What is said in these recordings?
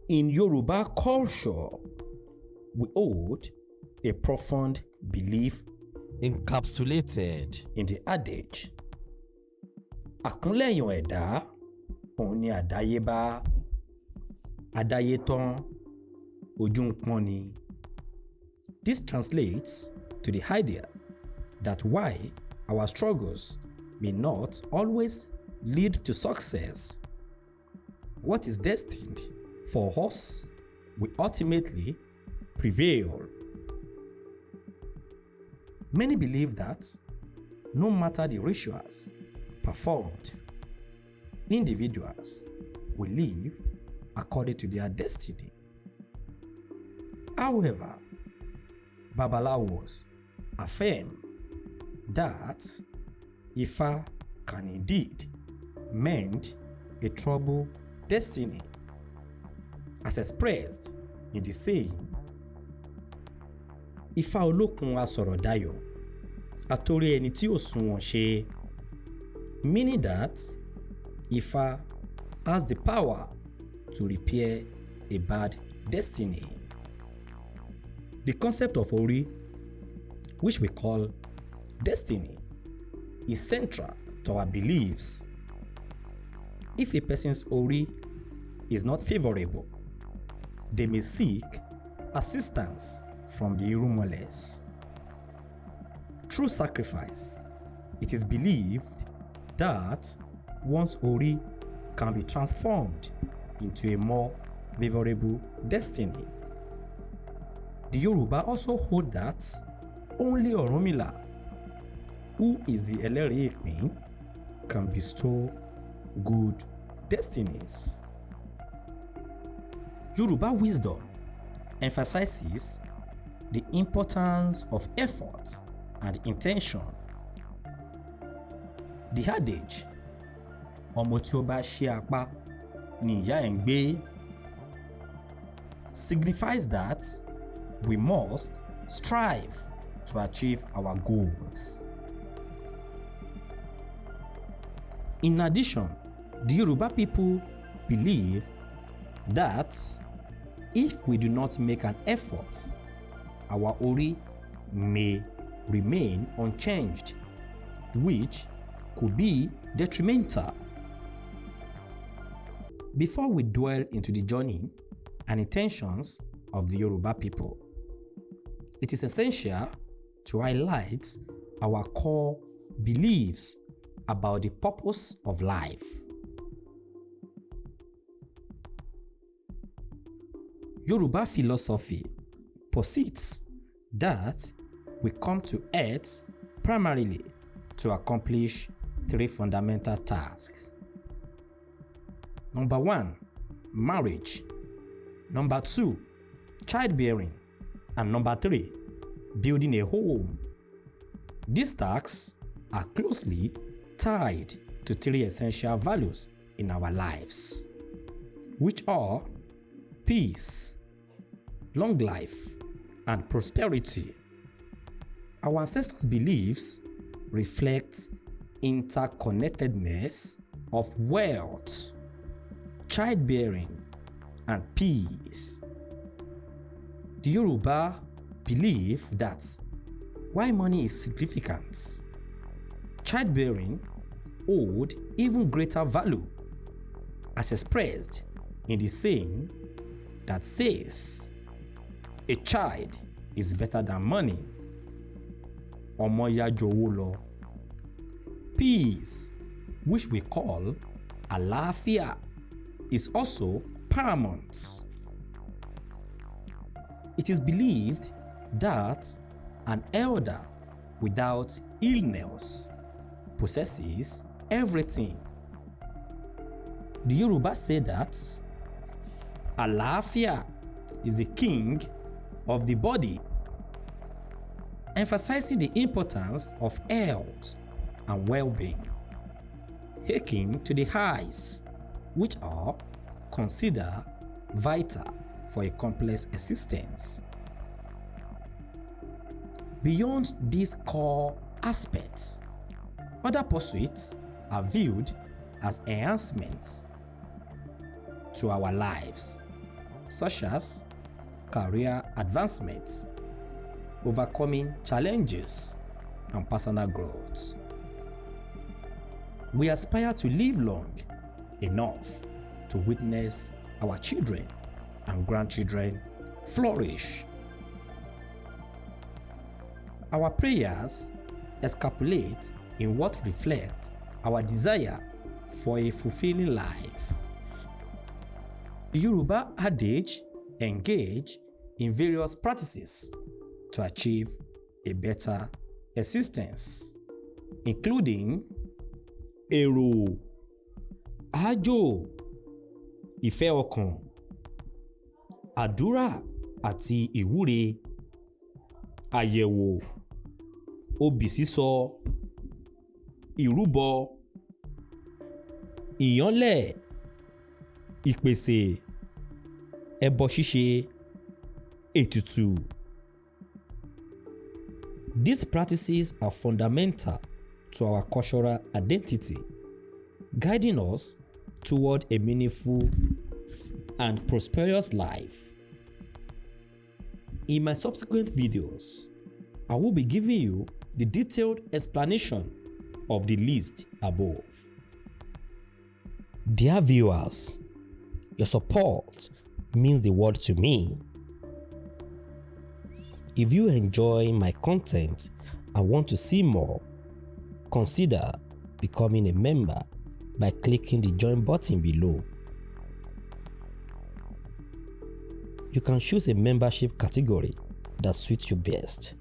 In Yoruba culture, we hold a profound belief encapsulated in the adage, àkúnlẹ̀yàn ẹ̀dá òun ni àdáyébá, àdáyétán ojú ń pọ́n ni. This translates to the idea that while our struggles may not always lead to success, what is destined for us will ultimately prevail. Many believe that no matter the rituals performed, individuals will live according to their destiny. However, Babalawos affirm that Ifa can indeed mend a troubled destiny, as expressed in the saying, Ifá olókun asọ̀rọ̀ dayọ̀, àtòrí ẹni tí ò sunwọ̀n ṣe, meaning that Ifá has the power to repair a bad destiny. The concept of Ori, which we call destiny, is central to our beliefs. If a person's Ori is not favorable, they may seek assistance from the Irumoles. Through sacrifice, it is believed that one's Ori can be transformed into a more favorable destiny. The Yoruba also hold that only Orunmila, who is the Ẹlẹ́rìí Ìpín, can bestow good destinies. Yoruba wisdom emphasizes the importance of effort and intention. The adage, ọmọ tí ó bá ṣe apá ni ìyá ẹ̀ ń gbé, signifies that we must strive to achieve our goals. In addition, the Yoruba people believe that if we do not make an effort, our Ori may remain unchanged, which could be detrimental. Before we dwell into the journey and intentions of the Yoruba people, it is essential to highlight our core beliefs about the purpose of life. Yoruba philosophy posits that we come to earth primarily to accomplish three fundamental tasks. Number 1, marriage. Number 2, childbearing. And number 3, building a home. These tasks are closely tied to three essential values in our lives, which are peace, long life, and prosperity. Our ancestors' beliefs reflect interconnectedness of wealth, childbearing, and peace. The Yoruba believe that while money is significant, childbearing hold even greater value, as expressed in the saying that says, a child is better than money. Ọmọ yá jowó lọ. Peace, which we call àlàáfíà, is also paramount. It is believed that an elder without illness possesses everything. The Yoruba say that àlàáfíà is the king of the body, emphasizing the importance of health and well-being, akin to the eyes, which are considered vital for a complex existence. Beyond these core aspects, other pursuits are viewed as enhancements to our lives, such as career advancement, overcoming challenges, and personal growth. We aspire to live long enough to witness our children and grandchildren flourish. Our prayers escapulate in what reflects our desire for a fulfilling life. The Yoruba adage engage in various practices to achieve a better existence, including èrò, àjò, ìfẹ́ ọkàn, àdúrà àti ìwúre, àyẹ̀wò, obì sísọ, ìrúbọ, ìyánlẹ̀, ìpèsè, ẹbọ ṣíṣe, ètùtù. These practices are fundamental to our cultural identity, guiding us toward a meaningful and prosperous life. In my subsequent videos, I will be giving you the detailed explanation of the list above. Dear viewers, your support means the world to me. If you enjoy my content and want to see more, consider becoming a member by clicking the join button below. You can choose a membership category that suits you best.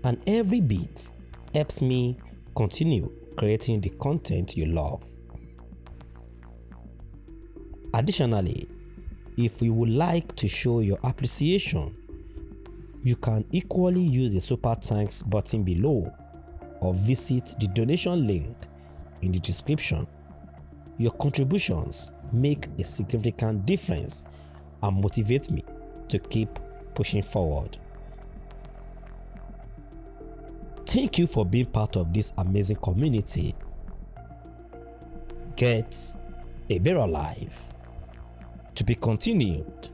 And every bit helps me continue creating the content you love. Additionally, if you would like to show your appreciation, you can equally use the Super Thanks button below or visit the donation link in the description. Your contributions make a significant difference and motivate me to keep pushing forward. Thank you for being part of this amazing community. Get a better life. To be continued.